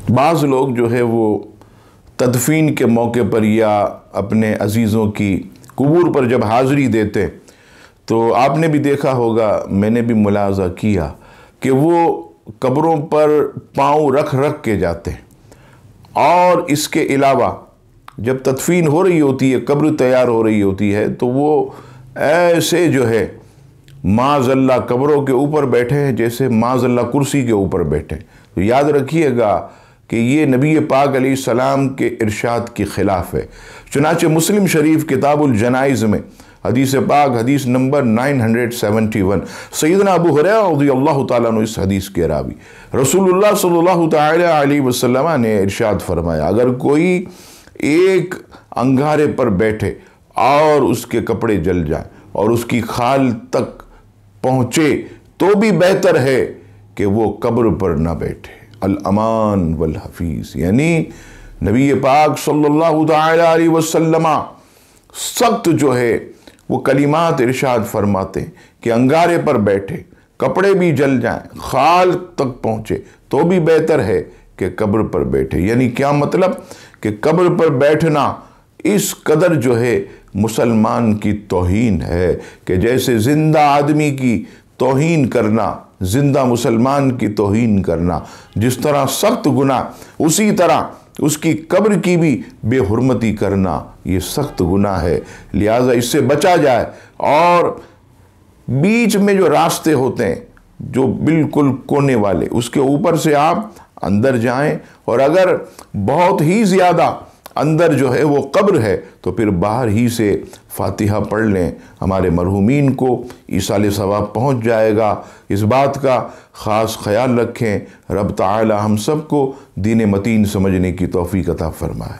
बाज़ लोग जो है वो तदफीन के मौके पर या अपने अजीज़ों की कुबूर पर जब हाज़िरी देते तो आपने भी देखा होगा, मैंने भी मुलाज़ा किया कि वो कब्रों पर पाँव रख रख के जाते हैं। और इसके अलावा जब तदफीन हो रही होती है, कब्र तैयार हो रही होती है, तो वो ऐसे जो है माज़ल्ला कब्रों के ऊपर बैठे हैं जैसे माज़ल्ला कुर्सी के ऊपर बैठे। तो याद रखिएगा कि ये नबी पाक अलैहिस्सलाम के इरशाद के ख़िलाफ़ है। चुनाचे मुस्लिम शरीफ किताबुल जनाइज़ में हदीस पाक हदीस नंबर 971 सैयदना अबू हुरैरा रज़ियल्लाहु ताला अन्हु इस हदीस के रावी रसूलुल्लाह सल्लल्लाहु ताला अलैहि वसल्लम ने इरशाद फरमाया, अगर कोई एक अंगारे पर बैठे और उसके कपड़े जल जाए और उसकी खाल तक पहुँचे तो भी बेहतर है कि वो कब्र पर ना बैठे। अल अमान वल हफीज़, यानी नबी पाक सल्लल्लाहु ताला अलैहि वसल्लम सख्त जो है वो कलिमात इरशाद फरमाते हैं कि अंगारे पर बैठे, कपड़े भी जल जाएं, खाल तक पहुँचे तो भी बेहतर है कि कब्र पर बैठे। यानी क्या मतलब कि कब्र पर बैठना इस कदर जो है मुसलमान की तौहीन है कि जैसे ज़िंदा आदमी की तौहीन करना, ज़िंदा मुसलमान की तौहीन करना जिस तरह सख्त गुनाह, उसी तरह उसकी कब्र की भी बेहुरमती करना ये सख्त गुनाह है। लिहाजा इससे बचा जाए। और बीच में जो रास्ते होते हैं जो बिल्कुल कोने वाले, उसके ऊपर से आप अंदर जाएं, और अगर बहुत ही ज़्यादा अंदर जो है वो कब्र है तो फिर बाहर ही से फातिहा पढ़ लें। हमारे मरहूमीन को ईसाले सवाब पहुँच जाएगा। इस बात का ख़ास ख्याल रखें। रब ताला हम सबको दीन मतीन समझने की तौफ़ीक़ अता फ़रमाए।